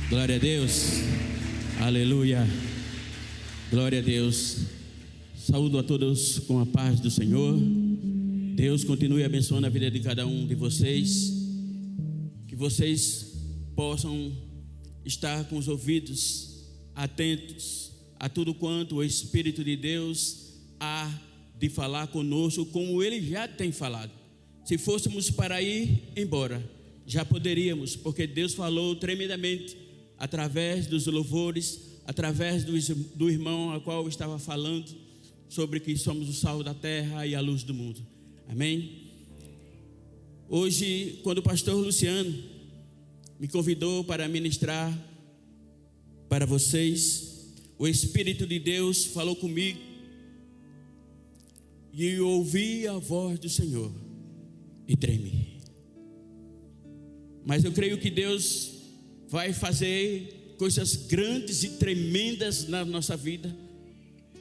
Glória a Deus, aleluia, glória a Deus. Saúdo a todos com a paz do Senhor. Deus continue abençoando a vida de cada um de vocês, que vocês possam estar com os ouvidos atentos a tudo quanto o Espírito de Deus há de falar conosco, como Ele já tem falado. Se fôssemos para ir embora, já poderíamos, porque Deus falou tremendamente através dos louvores, através do irmão a qual eu estava falando, sobre que somos o sal da terra e a luz do mundo. Amém? Hoje, quando o pastor Luciano me convidou para ministrar para vocês, o Espírito de Deus falou comigo e eu ouvi a voz do Senhor e tremi. Mas eu creio que Deus vai fazer coisas grandes e tremendas na nossa vida,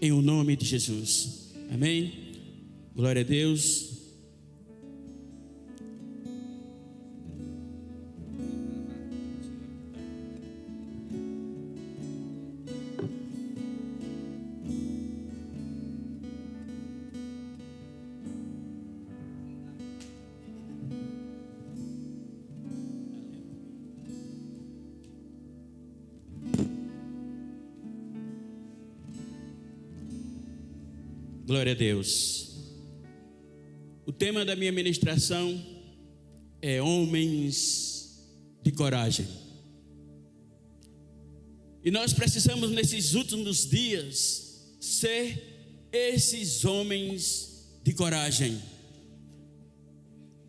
em o nome de Jesus. Amém? Glória a Deus. Glória a Deus. O tema da minha ministração é homens de coragem. E nós precisamos nesses últimos dias ser esses homens de coragem.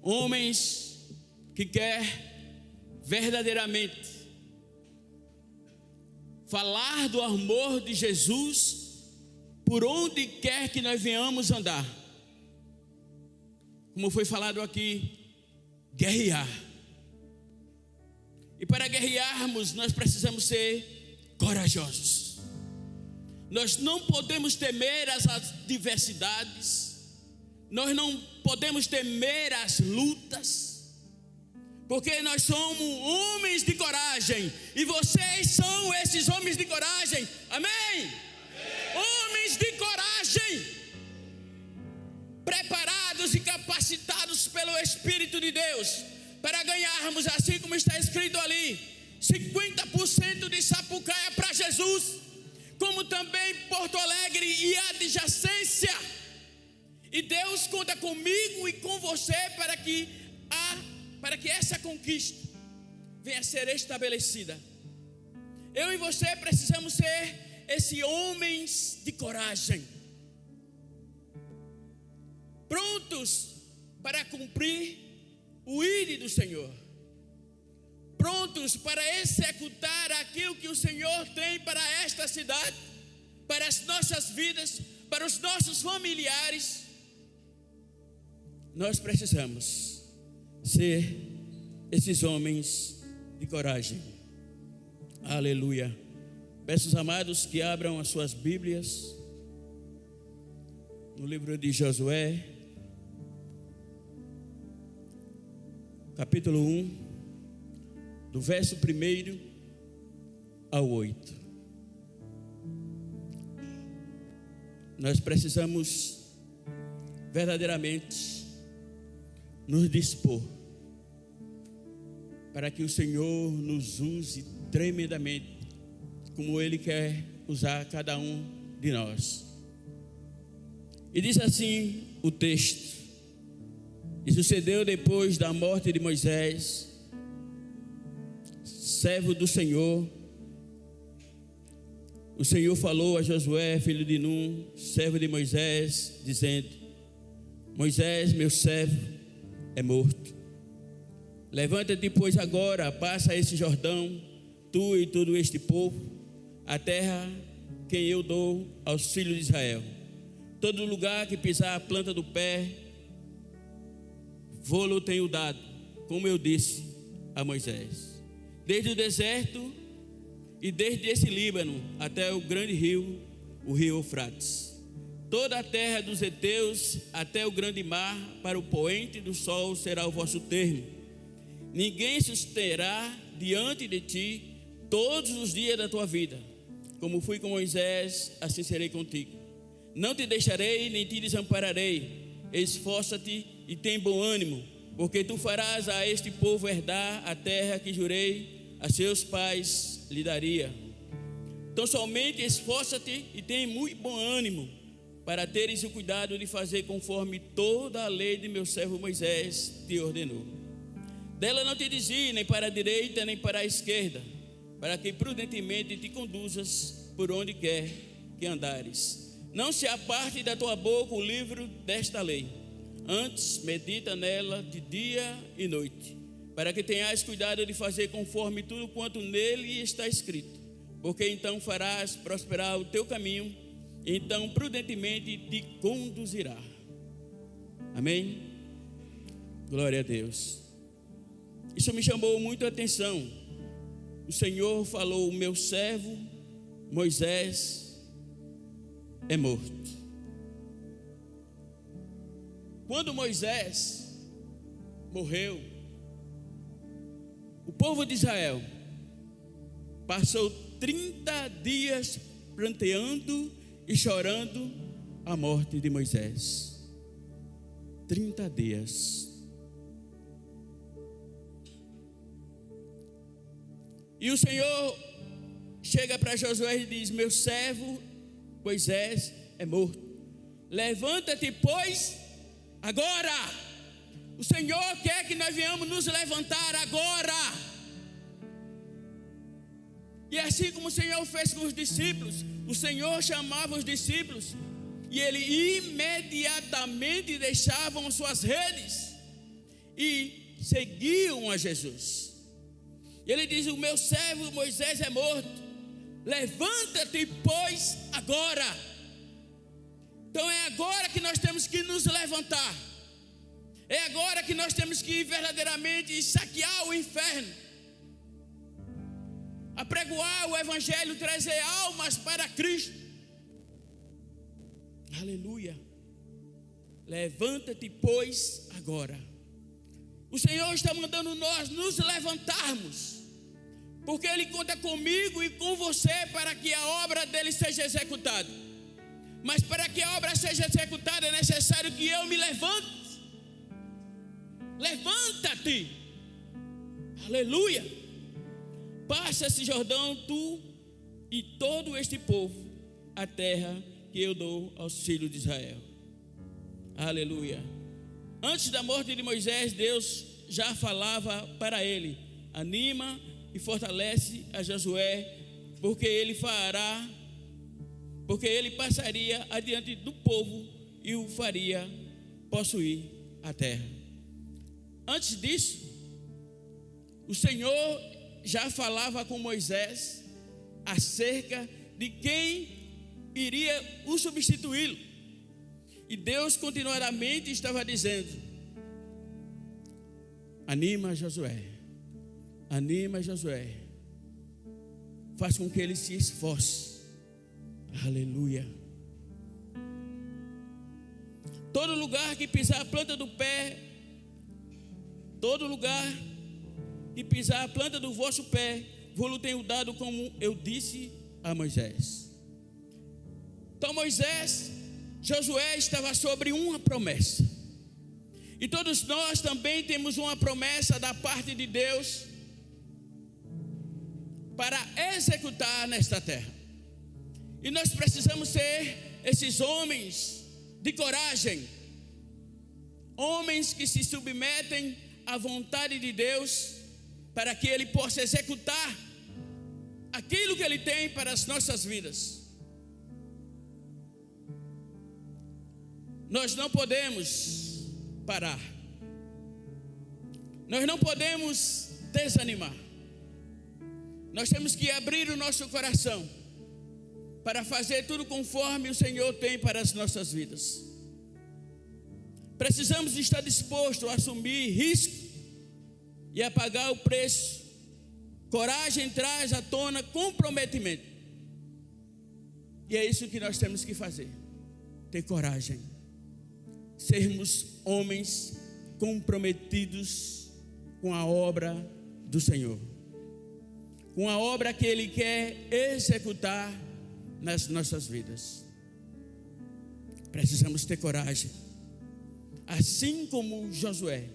Homens que quer verdadeiramente falar do amor de Jesus por onde quer que nós venhamos andar. Como foi falado aqui, guerrear. E para guerrearmos, nós precisamos ser corajosos. Nós não podemos temer as adversidades, nós não podemos temer as lutas, porque nós somos homens de coragem, e vocês são esses homens de coragem. Amém? Homens de coragem, preparados e capacitados pelo Espírito de Deus, para ganharmos, assim como está escrito ali, 50% de Sapucaia para Jesus, como também Porto Alegre e adjacência. E Deus conta comigo e com você para que essa conquista venha a ser estabelecida. Eu e você precisamos ser esses homens de coragem, prontos para cumprir o ídolo do Senhor, prontos para executar aquilo que o Senhor tem para esta cidade, para as nossas vidas, para os nossos familiares. Nós precisamos ser esses homens de coragem. Aleluia. Peço aos amados que abram as suas Bíblias no livro de Josué, capítulo 1, do verso 1 ao 8. Nós precisamos verdadeiramente nos dispor para que o Senhor nos use tremendamente, como Ele quer usar cada um de nós. E diz assim o texto: e sucedeu depois da morte de Moisés, servo do Senhor, o Senhor falou a Josué, filho de Num, servo de Moisés, dizendo: Moisés, meu servo, é morto. Levanta-te, pois, agora, passa esse Jordão, tu e todo este povo, a terra que eu dou aos filhos de Israel. Todo lugar que pisar a planta do pé, vou-lo tenho dado, como eu disse a Moisés. Desde o deserto e desde esse Líbano até o grande rio, o rio Eufrates. Toda a terra dos heteus até o grande mar, para o poente do sol será o vosso termo. ninguém susterá diante de ti todos os dias da tua vida. Como fui com Moisés, assim serei contigo. Não te deixarei, nem te desampararei. Esforça-te e tem bom ânimo, porque tu farás a este povo herdar a terra que jurei a seus pais lhe daria. Então somente esforça-te e tem muito bom ânimo, para teres o cuidado de fazer conforme toda a lei de meu servo Moisés te ordenou. Dela não te desvie nem para a direita nem para a esquerda, para que prudentemente te conduzas por onde quer que andares. Não se aparte da tua boca o livro desta lei, antes medita nela de dia e noite, para que tenhas cuidado de fazer conforme tudo quanto nele está escrito, porque então farás prosperar o teu caminho, e então prudentemente te conduzirá. Amém? Glória a Deus. Isso me chamou muito a atenção. O Senhor falou: o meu servo Moisés é morto. Quando Moisés morreu, o povo de Israel passou 30 dias pranteando e chorando a morte de Moisés. 30 dias. E o Senhor chega para Josué e diz: meu servo Moisés é morto. Levanta-te, pois, agora. O Senhor quer que nós venhamos nos levantar agora. E assim como o Senhor fez com os discípulos, o Senhor chamava os discípulos e ele imediatamente deixavam suas redes e seguiam a Jesus. E ele diz: o meu servo Moisés é morto, levanta-te, pois, agora. Então é agora que nós temos que nos levantar. É agora que nós temos que verdadeiramente saquear o inferno, apregoar o evangelho, trazer almas para Cristo. Aleluia. Levanta-te, pois, agora. O Senhor está mandando nós nos levantarmos, porque Ele conta comigo e com você para que a obra dele seja executada. Mas para que a obra seja executada é necessário que eu me levante. Levanta-te. Aleluia. Passa esse Jordão, tu e todo este povo, a terra que eu dou aos filhos de Israel. Aleluia. Antes da morte de Moisés, Deus já falava para ele: anima e fortalece a Josué, porque ele passaria adiante do povo e o faria possuir a terra. Antes disso, o Senhor já falava com Moisés acerca de quem iria o substituí-lo. E Deus continuadamente estava dizendo: anima Josué, anima Josué, faz com que ele se esforce. Aleluia. Todo lugar que pisar a planta do pé, todo lugar que pisar a planta do vosso pé, vou-lo tenho dado, como eu disse a Moisés. Então Josué estava sobre uma promessa. E todos nós também temos uma promessa da parte de Deus para executar nesta terra. E nós precisamos ser esses homens de coragem, homens que se submetem à vontade de Deus, para que Ele possa executar aquilo que Ele tem para as nossas vidas. Nós não podemos parar, nós não podemos desanimar. Nós temos que abrir o nosso coração para fazer tudo conforme o Senhor tem para as nossas vidas. Precisamos estar dispostos a assumir risco e a pagar o preço. Coragem traz à tona comprometimento. E é isso que nós temos que fazer: ter coragem, sermos homens comprometidos com a obra do Senhor, com a obra que Ele quer executar nas nossas vidas. Precisamos ter coragem, assim como Josué.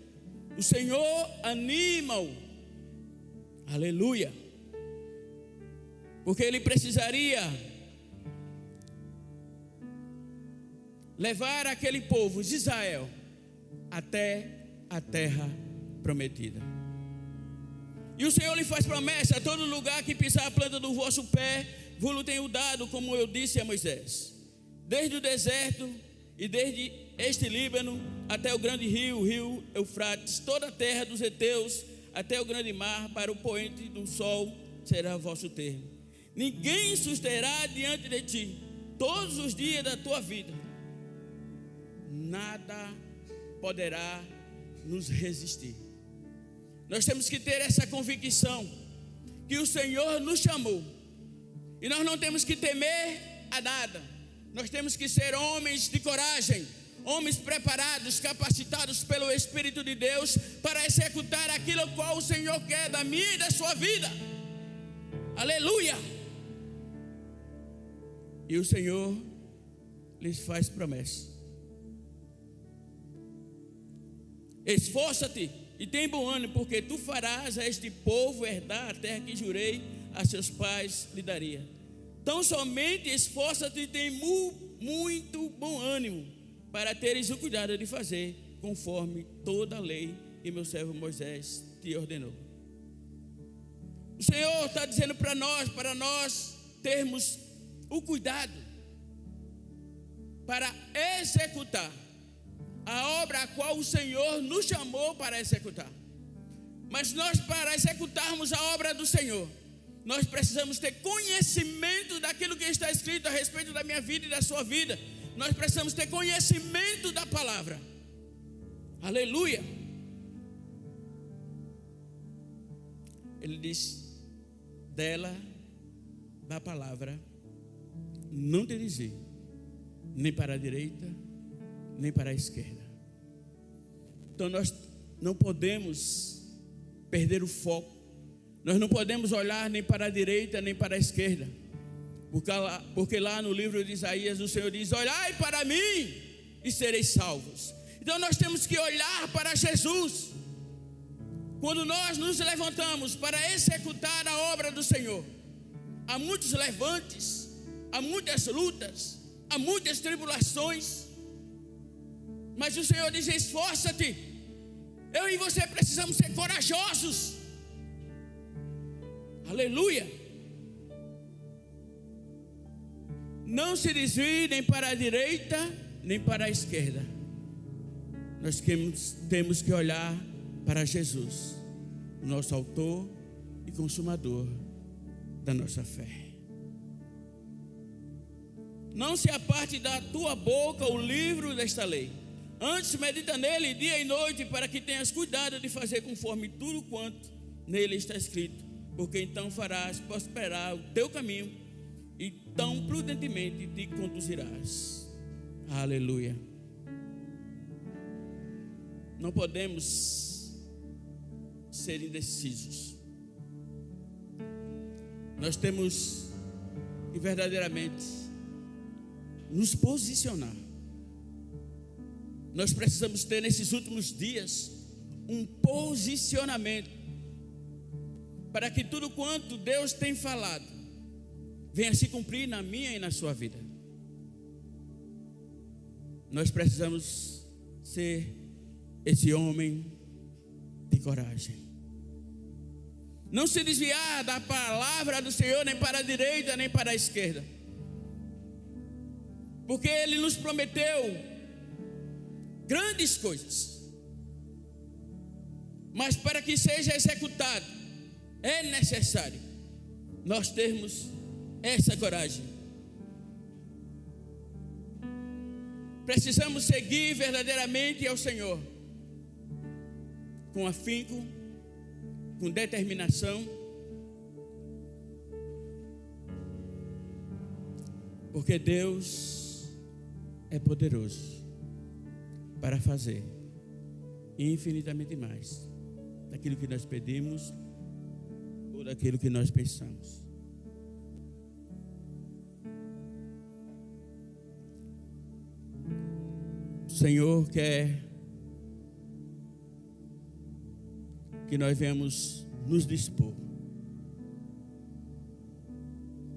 O Senhor anima-o, aleluia, porque ele precisaria levar aquele povo de Israel até a terra prometida. E o Senhor lhe faz promessa: a todo lugar que pisar a planta do vosso pé, vos tenho dado, como eu disse a Moisés. Desde o deserto e desde este Líbano até o grande rio, o rio Eufrates, toda a terra dos heteus, até o grande mar, para o poente do sol será vosso termo. Ninguém susterá diante de ti todos os dias da tua vida. Nada poderá nos resistir. Nós temos que ter essa convicção que o Senhor nos chamou, e nós não temos que temer a nada. Nós temos que ser homens de coragem, homens preparados, capacitados pelo Espírito de Deus para executar aquilo qual o Senhor quer da minha e da sua vida. Aleluia! E o Senhor lhes faz promessa: esforça-te e tem bom ânimo, porque tu farás a este povo herdar a terra que jurei a seus pais lhe daria. Tão somente esforça-te e tem muito bom ânimo, para teres o cuidado de fazer conforme toda a lei que meu servo Moisés te ordenou. O Senhor está dizendo para nós termos o cuidado para executar a obra a qual o Senhor nos chamou para executar. Mas nós, para executarmos a obra do Senhor, nós precisamos ter conhecimento daquilo que está escrito a respeito da minha vida e da sua vida. Nós precisamos ter conhecimento da palavra. Aleluia. Ele diz: dela, da palavra, não te desvie, nem para a direita, nem para a esquerda. Então nós não podemos perder o foco. Nós não podemos olhar nem para a direita, nem para a esquerda, porque lá no livro de Isaías o Senhor diz: olhai para mim e sereis salvos. Então nós temos que olhar para Jesus. Quando nós nos levantamos para executar a obra do Senhor, há muitos levantes, há muitas lutas, há muitas tribulações, mas o Senhor diz: esforça-te. Eu e você precisamos ser corajosos. Aleluia. Não se desvie nem para a direita, nem para a esquerda. Nós temos que olhar para Jesus, o nosso autor e consumador da nossa fé. Não se aparte da tua boca o livro desta lei. Antes medita nele dia e noite, para que tenhas cuidado de fazer conforme tudo quanto nele está escrito. Porque então farás prosperar o teu caminho, e tão prudentemente te conduzirás. Aleluia. Não podemos ser indecisos. Nós temos que verdadeiramente nos posicionar. Nós precisamos ter nesses últimos dias um posicionamento, para que tudo quanto Deus tem falado venha se cumprir na minha e na sua vida. Nós precisamos ser esse homem de coragem. Não se desviar da palavra do Senhor, nem para a direita, nem para a esquerda, porque Ele nos prometeu grandes coisas, mas para que seja executado, é necessário nós termos essa coragem. Precisamos seguir verdadeiramente ao Senhor com afinco, com determinação, porque Deus é poderoso para fazer infinitamente mais daquilo que nós pedimos ou daquilo que nós pensamos. O Senhor quer que nós venhamos nos dispor,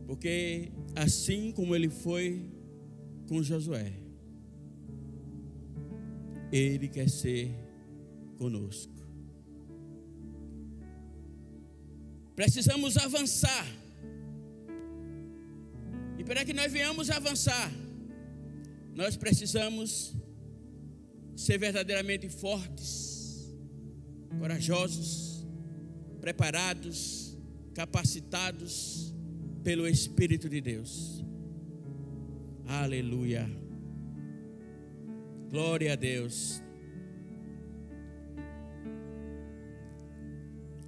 porque assim como Ele foi com Josué, Ele quer ser conosco. Precisamos avançar, e para que nós venhamos avançar, nós precisamos ser verdadeiramente fortes, corajosos, preparados, capacitados pelo Espírito de Deus. Aleluia. Glória a Deus.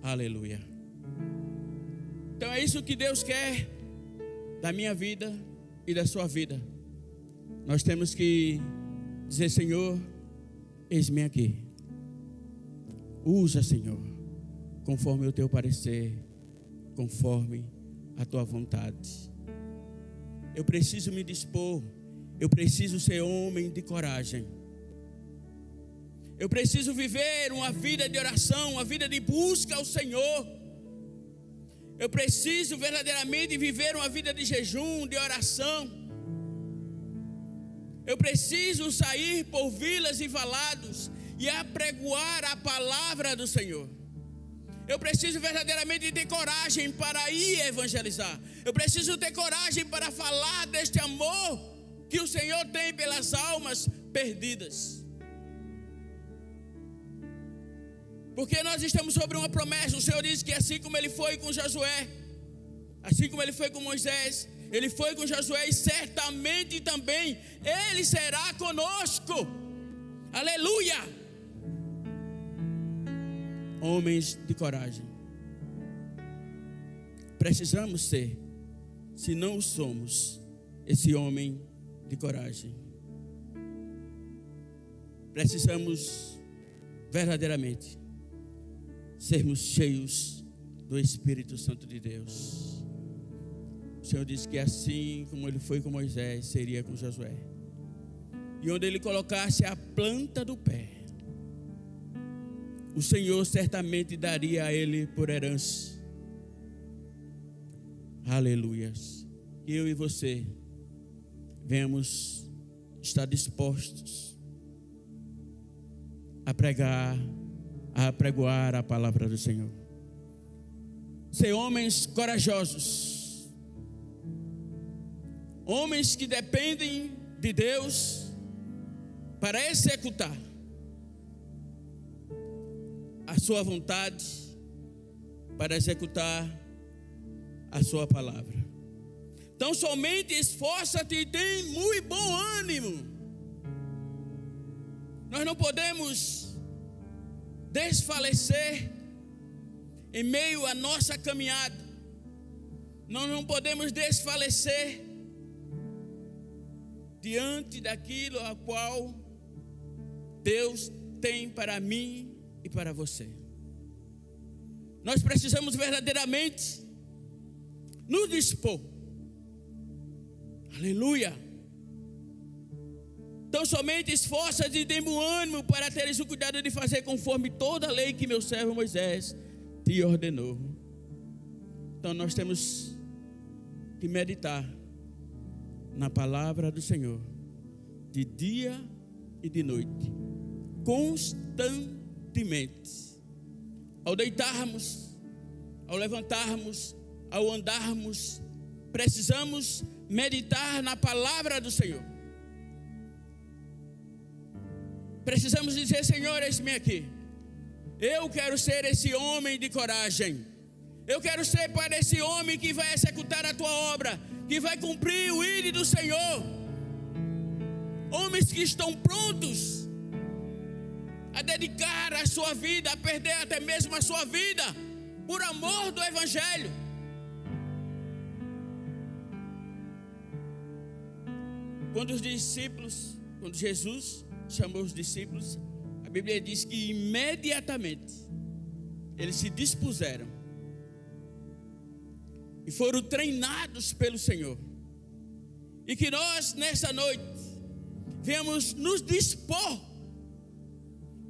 Aleluia. Então é isso que Deus quer da minha vida e da sua vida. Nós temos que dizer: Senhor, eis-me aqui. Usa, Senhor, conforme o teu parecer, conforme a tua vontade. Eu preciso me dispor. Eu preciso ser homem de coragem. Eu preciso viver uma vida de oração, uma vida de busca ao Senhor. Eu preciso verdadeiramente viver uma vida de jejum, de oração. Eu preciso sair por vilas e valados e apregoar a palavra do Senhor. Eu preciso verdadeiramente ter coragem para ir evangelizar. Eu preciso ter coragem para falar deste amor que o Senhor tem pelas almas perdidas. Porque nós estamos sobre uma promessa. O Senhor diz que assim como Ele foi com Josué, assim como Ele foi com Moisés, Ele foi com Josué, e certamente também Ele será conosco. Aleluia! Homens de coragem. Precisamos ser, se não o somos, esse homem de coragem. Precisamos verdadeiramente sermos cheios do Espírito Santo de Deus. O Senhor disse que assim como Ele foi com Moisés, seria com Josué. E onde Ele colocasse a planta do pé, o Senhor certamente daria a ele por herança. Aleluias. Que eu e você venhamos estar dispostos a pregar, a apregoar a palavra do Senhor. Ser homens corajosos, homens que dependem de Deus para executar a sua vontade, para executar a sua palavra. Então somente esforça-te e tem muito bom ânimo. Nós não podemos desfalecer em meio à nossa caminhada. Nós não podemos desfalecer diante daquilo a qual Deus tem para mim e para você. Nós precisamos verdadeiramente nos dispor. Aleluia. Então somente esforça-te e tem bom ânimo para teres o cuidado de fazer conforme toda a lei que meu servo Moisés te ordenou. Então nós temos que meditar na palavra do Senhor de dia e de noite, constantemente. Ao deitarmos, ao levantarmos, ao andarmos, precisamos meditar na palavra do Senhor. Precisamos dizer: Senhor, eis-me aqui. Eu quero ser esse homem de coragem. Eu quero ser, Pai, esse homem que vai executar a tua obra, que vai cumprir o ídolo do Senhor. Homens que estão prontos a dedicar a sua vida, a perder até mesmo a sua vida, por amor do Evangelho. Quando Jesus chamou os discípulos, a Bíblia diz que imediatamente eles se dispuseram e foram treinados pelo Senhor. E que nós, nessa noite, venhamos nos dispor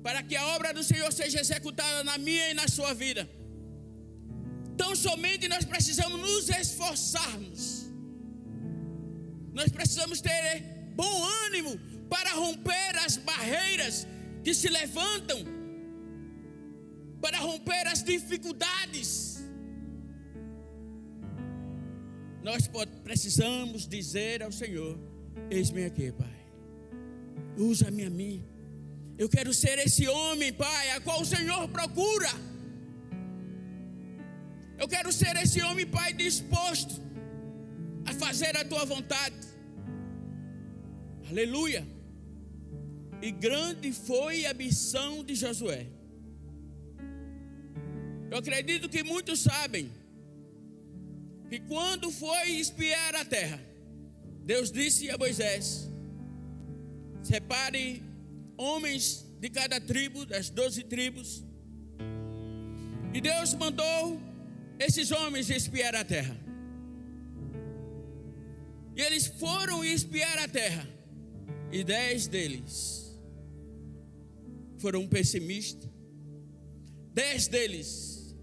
para que a obra do Senhor seja executada na minha e na sua vida. Tão somente nós precisamos nos esforçarmos. Nós precisamos ter bom ânimo para romper as barreiras que se levantam, para romper as dificuldades. Nós precisamos dizer ao Senhor: eis-me aqui, Pai, usa-me a mim. Eu quero ser esse homem, Pai, a qual o Senhor procura. Eu quero ser esse homem, Pai, disposto a fazer a Tua vontade. Aleluia. E grande foi a missão de Josué. Eu acredito que muitos sabem que quando foi espiar a terra, Deus disse a Moisés: separe homens de cada tribo, das 12 tribos. E Deus mandou esses homens espiar a terra. E eles foram espiar a terra. E 10 deles foram pessimistas. 10 deles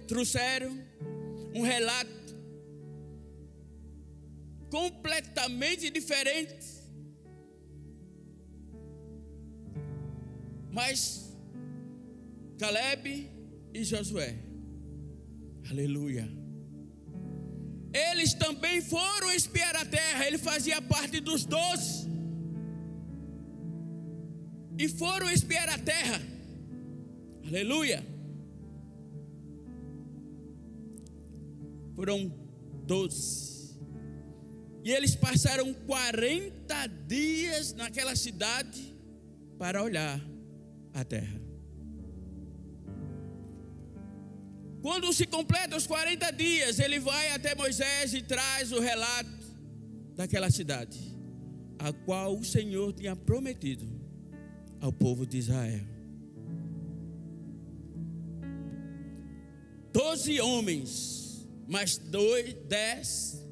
trouxeram um relato completamente diferente. Mas Caleb e Josué, aleluia, eles também foram espiar a terra. Ele fazia parte dos 12 e foram espiar a terra, aleluia. Foram 12 e eles passaram 40 dias naquela cidade para olhar a terra. Quando se completam os 40 dias, ele vai até Moisés e traz o relato daquela cidade, a qual o Senhor tinha prometido ao povo de Israel. 12 homens, mas 10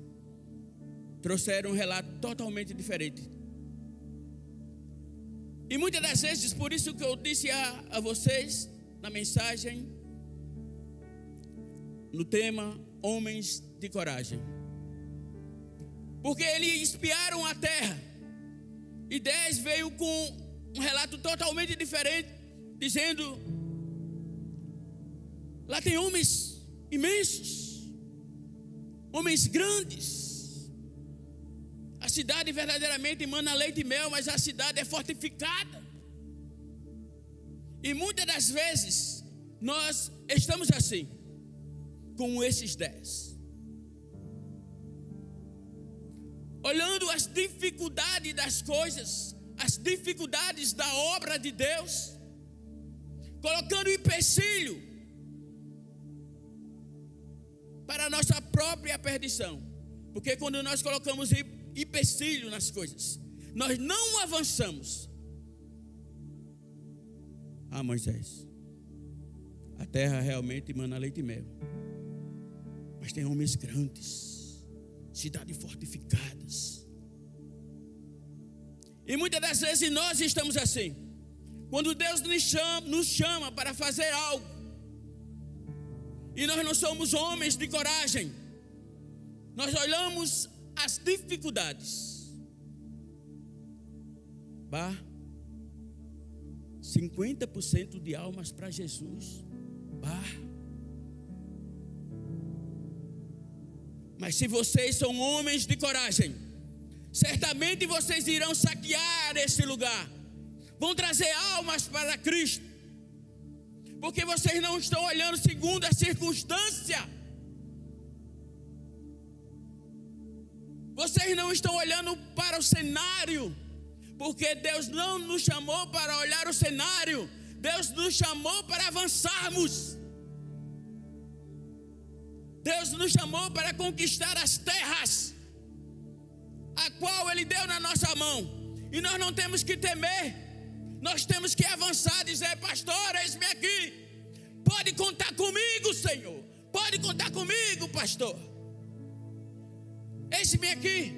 trouxeram um relato totalmente diferente. E muitas das vezes, por isso que eu disse a vocês na mensagem, no tema Homens de Coragem, porque eles espiaram a terra e 10 veio com um relato totalmente diferente, dizendo: lá tem homens imensos, homens grandes, a cidade verdadeiramente emana leite e mel, mas a cidade é fortificada. E muitas das vezes nós estamos assim, com esses 10, olhando as dificuldades das coisas, as dificuldades da obra de Deus, colocando empecilho para a nossa própria perdição. Porque quando nós colocamos empecilho nas coisas, nós não avançamos. Ah, Moisés, a terra realmente emana leite e mel, mas tem homens grandes, cidades fortificadas. E muitas das vezes nós estamos assim. Quando Deus nos chama para fazer algo, e nós não somos homens de coragem, nós olhamos as dificuldades. 50% de almas para Jesus. Mas se vocês são homens de coragem, certamente vocês irão saquear esse lugar, vão trazer almas para Cristo, porque vocês não estão olhando segundo a circunstância, vocês não estão olhando para o cenário, porque Deus não nos chamou para olhar o cenário, Deus nos chamou para avançarmos. Deus nos chamou para conquistar as terras, a qual Ele deu na nossa mão. E nós não temos que temer, nós temos que avançar, dizer: pastor, eis-me aqui, Pode contar comigo, Senhor. Pode contar comigo, pastor. Eis-me aqui.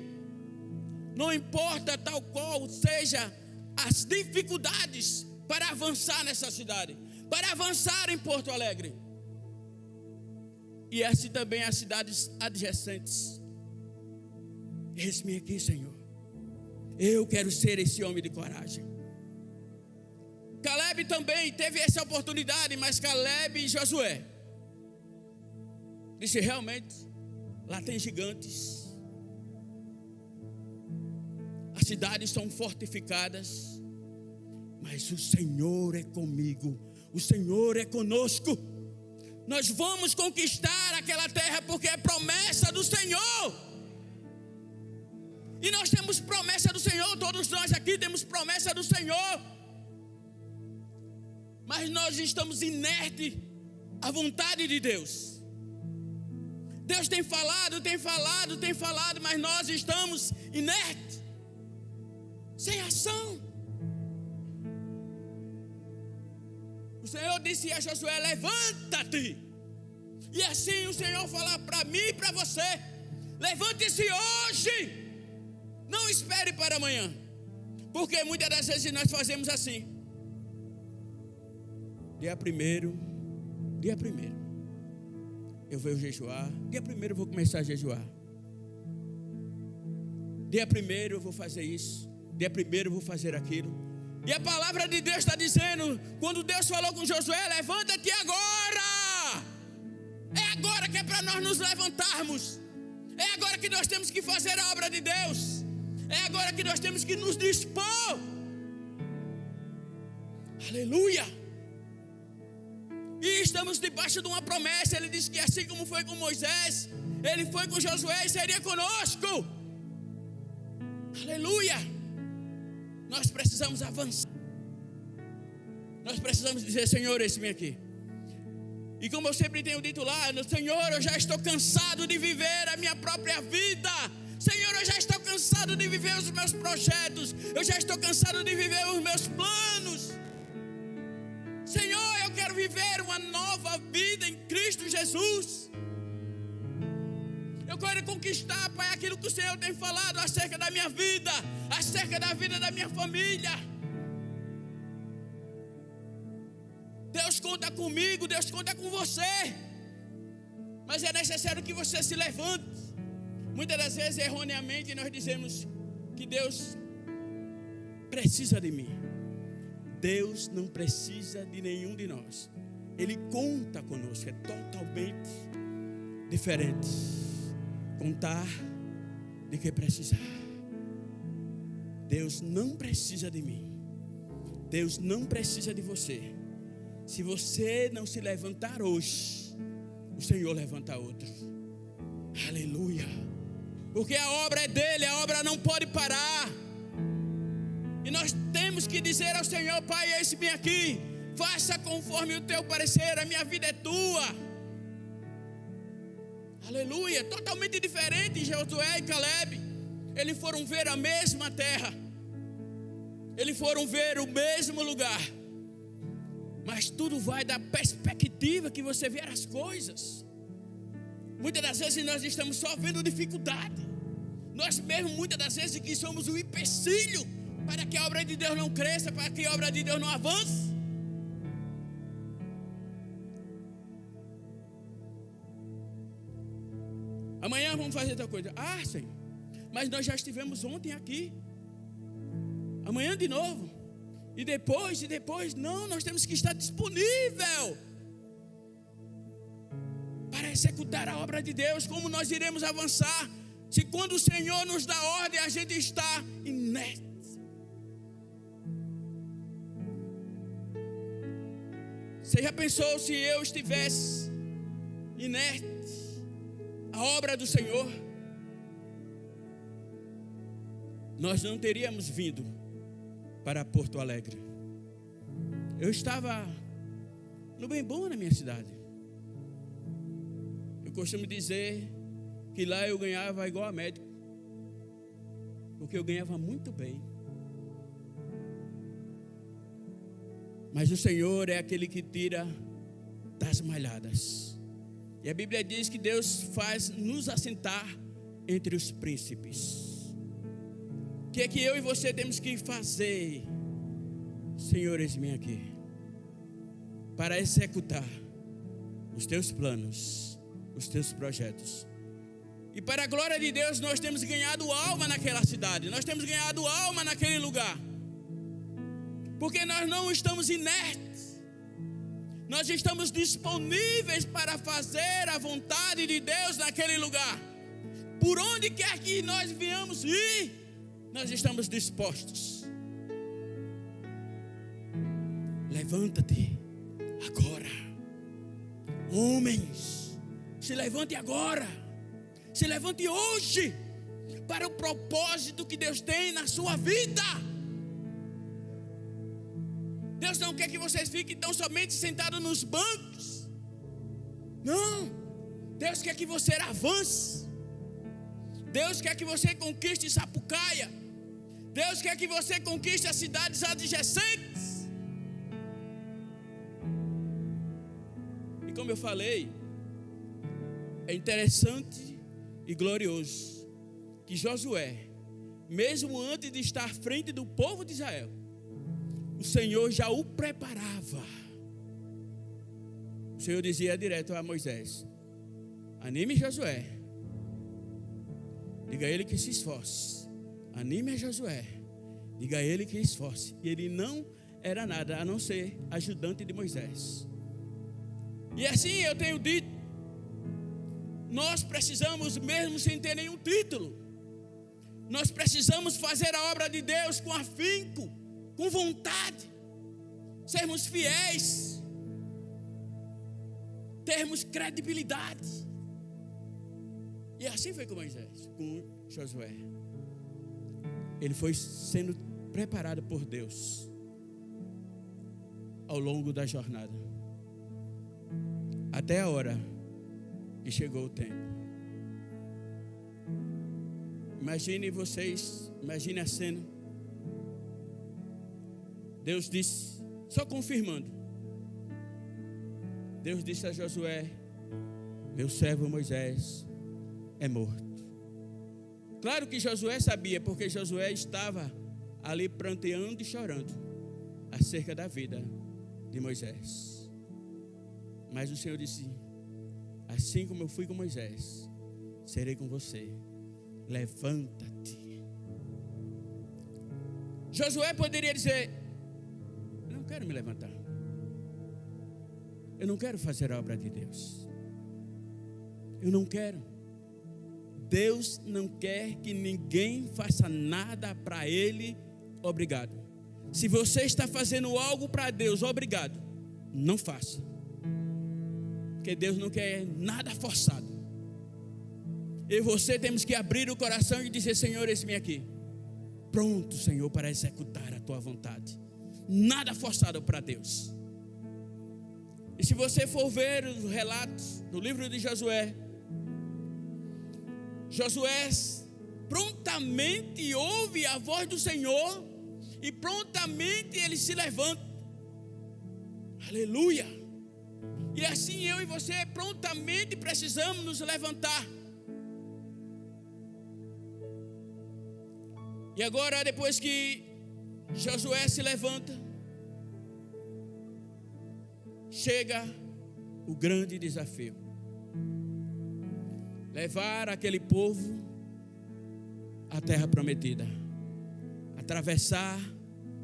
Não importa tal qual seja as dificuldades para avançar nessa cidade, para avançar em Porto Alegre. E assim também as cidades adjacentes. Eis-me aqui, Senhor. Eu quero ser esse homem de coragem. Caleb também teve essa oportunidade, mas Caleb e Josué disse: realmente, lá tem gigantes. As cidades são fortificadas, mas o Senhor é comigo, o Senhor é conosco. Nós vamos conquistar aquela terra porque é promessa do Senhor. E nós temos promessa do Senhor, todos nós aqui temos promessa do Senhor. Mas nós estamos inertes à vontade de Deus. Deus tem falado, mas nós estamos inertes, sem ação. O Senhor disse a Josué: levanta-te. E assim o Senhor fala para mim e para você: levante-se hoje. Não espere para amanhã. Porque muitas das vezes nós fazemos assim: dia primeiro eu vou jejuar. Dia primeiro eu vou começar a jejuar. Dia primeiro eu vou fazer isso. Dia primeiro eu vou fazer aquilo. E a palavra de Deus está dizendo, quando Deus falou com Josué: levanta-te agora. É agora que é para nós nos levantarmos. É agora que nós temos que fazer a obra de Deus. É agora que nós temos que nos dispor. Aleluia. E estamos debaixo de uma promessa. Ele disse que assim como foi com Moisés, Ele foi com Josué e seria conosco. Aleluia. Nós precisamos avançar. Nós precisamos dizer: Senhor, eis-me aqui. E como eu sempre tenho dito lá: Senhor, eu já estou cansado de viver a minha própria vida. Senhor, eu já estou cansado de viver os meus projetos. Eu já estou cansado de viver os meus planos. Senhor, eu quero viver uma nova vida em Cristo Jesus. Eu quero conquistar, Pai, aquilo que o Senhor tem falado acerca da minha vida, acerca da vida da minha família. Deus conta comigo, Deus conta com você. Mas é necessário que você se levante. Muitas das vezes, erroneamente, nós dizemos que Deus precisa de mim. Deus não precisa de nenhum de nós. Ele conta conosco. É totalmente diferente contar de que precisar. Deus não precisa de mim. Deus não precisa de você. Se você não se levantar hoje, o Senhor levanta outro. Aleluia. Porque a obra é dele, a obra não pode parar. E nós temos que dizer ao Senhor: Pai, eis-me aqui. Faça conforme o teu parecer, a minha vida é tua. Aleluia. Totalmente diferente. Josué e Caleb, eles foram ver a mesma terra. Eles foram ver o mesmo lugar. Mas tudo vai da perspectiva que você vê as coisas. Muitas das vezes nós estamos só vendo dificuldade. Nós mesmos muitas das vezes que somos um empecilho para que a obra de Deus não cresça, para que a obra de Deus não avance. Amanhã vamos fazer tal coisa. Ah, Senhor, mas nós já estivemos ontem aqui. Amanhã de novo. E depois. Não, nós temos que estar disponível para executar a obra de Deus. Como nós iremos avançar se quando o Senhor nos dá ordem a gente está inerte? Você já pensou se eu estivesse inerte à obra do Senhor? Nós não teríamos vindo para Porto Alegre. Eu estava no bem bom na minha cidade. Eu costumo dizer que lá eu ganhava igual a médico, porque eu ganhava muito bem. Mas o Senhor é aquele que tira das malhadas. E a Bíblia diz que Deus faz nos assentar entre os príncipes. O que é que eu e você temos que fazer, Senhor, eis-me aqui, para executar os teus planos, os teus projetos? E para a glória de Deus, nós temos ganhado alma naquela cidade, nós temos ganhado alma naquele lugar, porque nós não estamos inertes. Nós estamos disponíveis para fazer a vontade de Deus naquele lugar. Por onde quer que nós venhamos ir, nós estamos dispostos. Levanta-te agora. Homens, se levante agora. Se levante hoje para o propósito que Deus tem na sua vida. Deus não quer que vocês fiquem tão somente sentados nos bancos. Não. Deus quer que você avance. Deus quer que você conquiste Sapucaia. Deus quer que você conquiste as cidades adjacentes. E como eu falei, é interessante e glorioso que Josué, mesmo antes de estar à frente do povo de Israel, o Senhor já o preparava. O Senhor dizia direto a Moisés: anime Josué, diga a ele que se esforce. Anime a Josué, diga a ele que se esforce. E ele não era nada a não ser ajudante de Moisés. E assim eu tenho dito, nós precisamos, mesmo sem ter nenhum título, nós precisamos fazer a obra de Deus com afinco, com vontade, sermos fiéis, termos credibilidade. E assim foi com Moisés, com Josué. Ele foi sendo preparado por Deus ao longo da jornada, até a hora que chegou o tempo. Imagine vocês, imagine a cena. Deus disse, só confirmando, Deus disse a Josué: meu servo Moisés é morto. Claro que Josué sabia, porque Josué estava ali pranteando e chorando acerca da vida de Moisés. Mas o Senhor disse: assim como eu fui com Moisés, serei com você. Levanta-te. Josué poderia dizer: eu não quero me levantar, eu não quero fazer a obra de Deus, eu não quero. Deus não quer que ninguém faça nada para Ele obrigado. Se você está fazendo algo para Deus obrigado, não faça, porque Deus não quer nada forçado. Eu e você temos que abrir o coração e dizer: Senhor, eis-me aqui, pronto, Senhor, para executar a Tua vontade. Nada forçado para Deus. E se você for ver os relatos do livro de Josué, Josué prontamente ouve a voz do Senhor e prontamente ele se levanta. Aleluia! E assim eu e você prontamente precisamos nos levantar. E agora, depois que Josué se levanta, chega o grande desafio: levar aquele povo à terra prometida, atravessar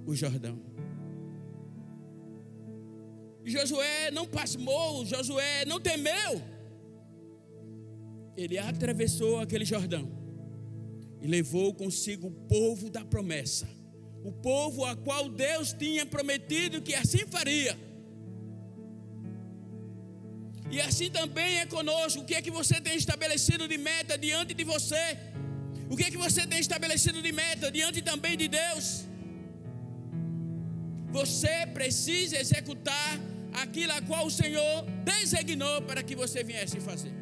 o Jordão. E Josué não pasmou, Josué não temeu. Ele atravessou aquele Jordão e levou consigo o povo da promessa, o povo a qual Deus tinha prometido que assim faria. E assim também é conosco. O que é que você tem estabelecido de meta diante de você? O que é que você tem estabelecido de meta diante também de Deus? Você precisa executar aquilo a qual o Senhor designou para que você viesse fazer.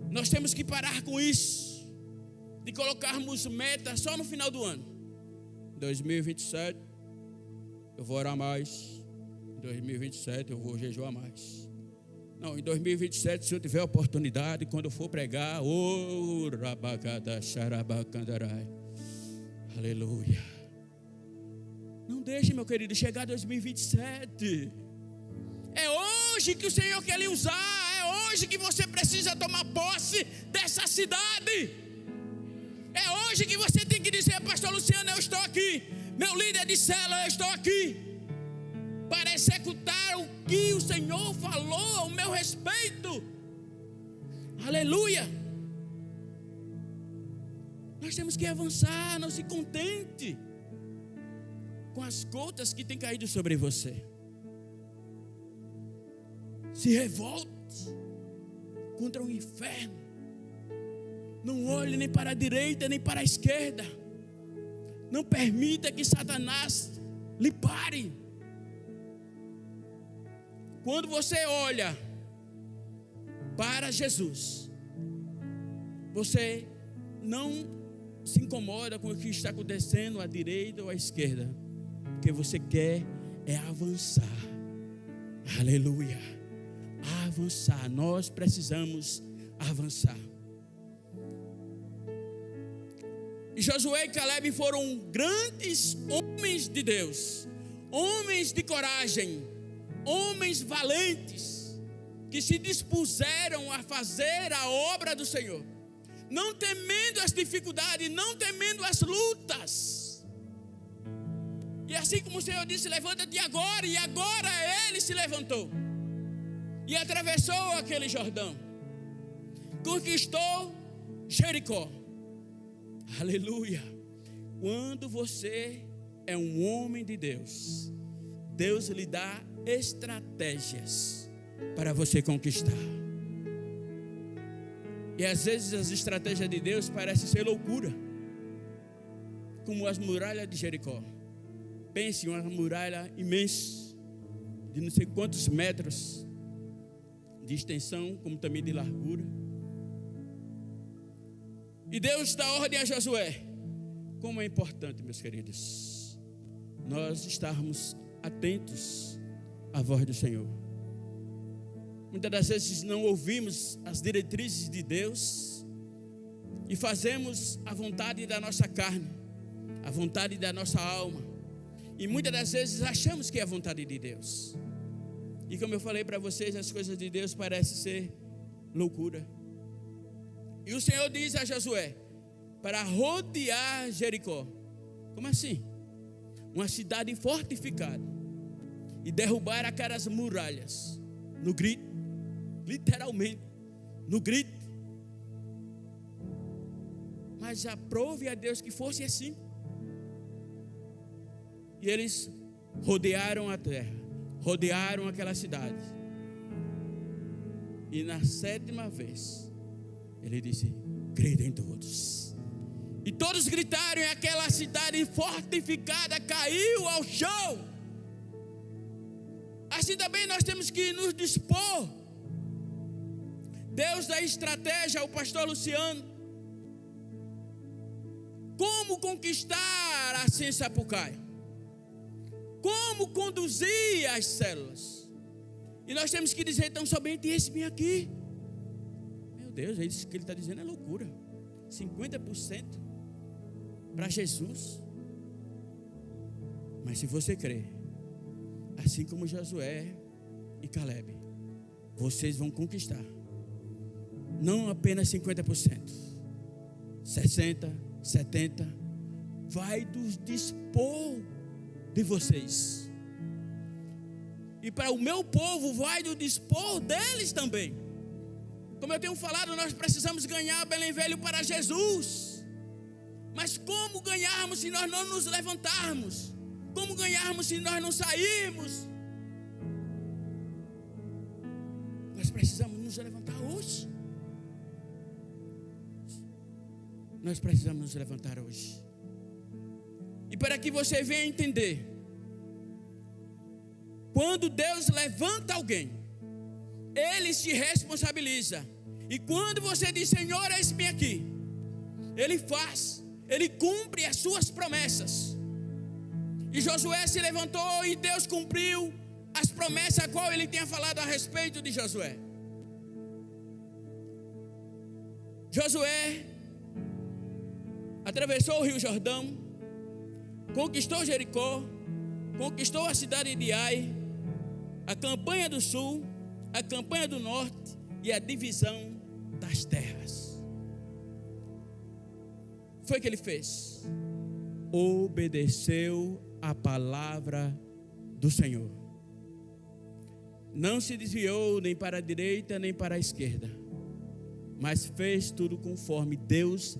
Nós temos que parar com isso, de colocarmos metas só no final do ano. 2027, eu vou orar mais. Em 2027 eu vou jejuar mais. Não, em 2027, se eu tiver oportunidade, quando eu for pregar, aleluia. Não deixe, meu querido, chegar 2027. É hoje que o Senhor quer lhe usar. É hoje que você precisa tomar posse dessa cidade. É hoje que você tem que dizer: pastor Luciano, eu estou aqui. Meu líder de célula, eu estou aqui para executar o que o Senhor falou ao meu respeito. Aleluia. Nós temos que avançar. Não se contente com as gotas que têm caído sobre você. Se revolte contra o inferno. Não olhe nem para a direita nem para a esquerda. Não permita que Satanás lhe pare. Quando você olha para Jesus, você não se incomoda com o que está acontecendo à direita ou à esquerda, porque você quer avançar. Aleluia. Avançar. Nós precisamos avançar. E Josué e Caleb foram grandes homens de Deus, homens de coragem, homens valentes, que se dispuseram a fazer a obra do Senhor, não temendo as dificuldades, não temendo as lutas. E assim como o Senhor disse: levanta-te agora, e agora ele se levantou e atravessou aquele Jordão, conquistou Jericó. Aleluia. Quando você é um homem de Deus, Deus lhe dá estratégias para você conquistar. E às vezes as estratégias de Deus parecem ser loucura, como as muralhas de Jericó. Pense em uma muralha imensa, de não sei quantos metros de extensão, como também de largura. E Deus dá ordem a Josué. Como é importante, meus queridos, nós estarmos atentos à voz do Senhor. Muitas das vezes não ouvimos as diretrizes de Deus e fazemos a vontade da nossa carne, a vontade da nossa alma. E muitas das vezes achamos que é a vontade de Deus. E como eu falei para vocês, as coisas de Deus parecem ser loucura. E o Senhor diz a Josué para rodear Jericó. Como assim? Uma cidade fortificada, e derrubar aquelas muralhas no grito, literalmente no grito. Mas aprove a Deus que fosse assim. E eles rodearam a terra, rodearam aquela cidade. E na 7ª vez ele disse: gritem todos. E todos gritaram, e aquela cidade fortificada caiu ao chão. Assim também nós temos que nos dispor. Deus dá estratégia ao pastor Luciano. Como conquistar a Sapucaia? Como conduzir as células? E nós temos que dizer tão somente esse bem aqui. Meu Deus, isso que ele está dizendo é loucura. 50% para Jesus. Mas se você crer, assim como Josué e Caleb, vocês vão conquistar. Não apenas 50%, 60%, 70%. Vai nos dispor de vocês. E para o meu povo vai do dispor deles também. Como eu tenho falado, nós precisamos ganhar Belém Velho para Jesus. Mas como ganharmos se nós não nos levantarmos? Como ganharmos se nós não sairmos? Nós precisamos nos levantar hoje. Nós precisamos nos levantar hoje. E para que você venha entender, quando Deus levanta alguém, Ele se responsabiliza. E quando você diz: Senhor, eis-me aqui, Ele faz, Ele cumpre as suas promessas. E Josué se levantou e Deus cumpriu as promessas a qual ele tinha falado a respeito de Josué. Josué atravessou o Rio Jordão, conquistou Jericó, conquistou a cidade de Ai, a campanha do sul, a campanha do norte e a divisão das terras. Foi o que ele fez. Obedeceu a palavra do Senhor. Não se desviou nem para a direita nem para a esquerda, mas fez tudo conforme Deus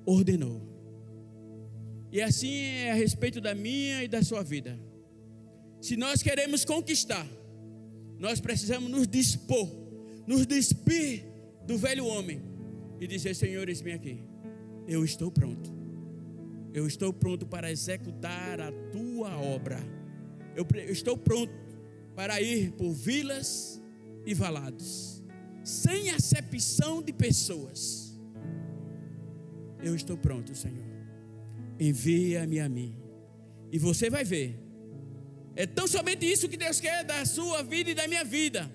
ordenou. E assim é a respeito da minha e da sua vida. Se nós queremos conquistar, nós precisamos nos dispor, nos despir do velho homem e dizer: Senhor, eis-me aqui, eu estou pronto. Eu estou pronto para executar a tua obra. Eu estou pronto para ir por vilas e valados, sem acepção de pessoas. Eu estou pronto, Senhor. Envia-me a mim. E você vai ver. É tão somente isso que Deus quer da sua vida e da minha vida.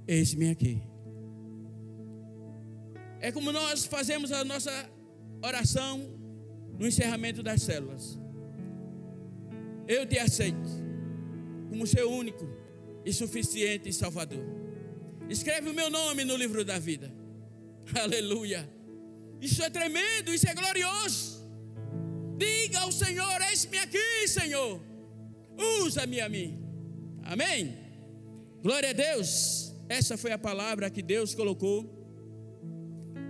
Eis-me aqui. É como nós fazemos a nossa oração no encerramento das células. Eu te aceito como seu único e suficiente Salvador. Escreve o meu nome no livro da vida. Aleluia. Isso é tremendo, isso é glorioso. Diga ao Senhor: eis-me aqui, Senhor. Usa-me a mim. Amém? Glória a Deus. Essa foi a palavra que Deus colocou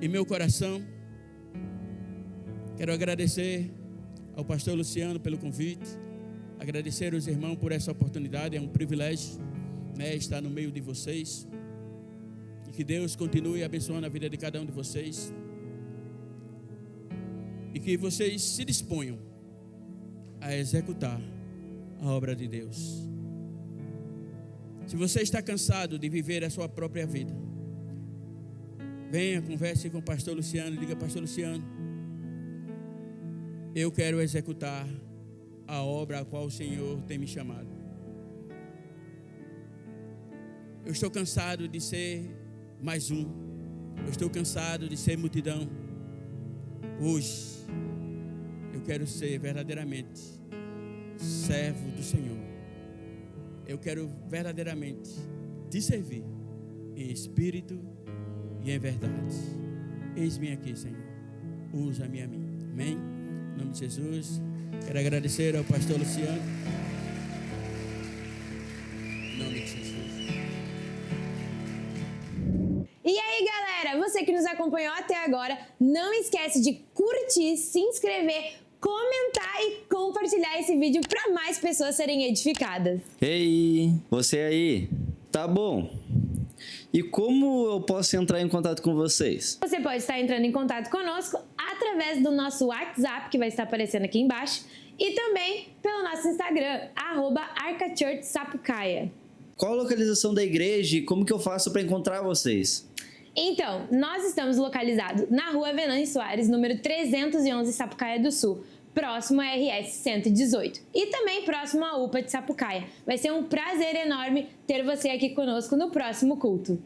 em meu coração. Quero agradecer ao pastor Luciano pelo convite. Agradecer aos irmãos por essa oportunidade. É um privilégio, estar no meio de vocês. E que Deus continue abençoando a vida de cada um de vocês. E que vocês se disponham a executar a obra de Deus. Se você está cansado de viver a sua própria vida, venha, converse com o pastor Luciano e diga: pastor Luciano, eu quero executar a obra a qual o Senhor tem me chamado. Eu estou cansado de ser mais um. Eu estou cansado de ser multidão. Hoje eu quero ser verdadeiramente servo do Senhor. Eu quero verdadeiramente te servir em espírito e em verdade. Eis-me aqui, Senhor. Usa-me a mim. Amém? Em nome de Jesus. Quero agradecer ao pastor Luciano. Em nome de Jesus. E aí, galera, você que nos acompanhou até agora, não esquece de curtir, se inscrever, comentar e compartilhar esse vídeo para mais pessoas serem edificadas. Ei, você aí, tá bom? E como eu posso entrar em contato com vocês? Você pode estar entrando em contato conosco através do nosso WhatsApp, que vai estar aparecendo aqui embaixo, e também pelo nosso Instagram, @ArcaChurchSapucaia. Qual a localização da igreja e como que eu faço para encontrar vocês? Então, nós estamos localizados na rua Venâncio Soares, número 311, Sapucaia do Sul, próximo à RS 118 e também próximo à UPA de Sapucaia. Vai ser um prazer enorme ter você aqui conosco no próximo culto.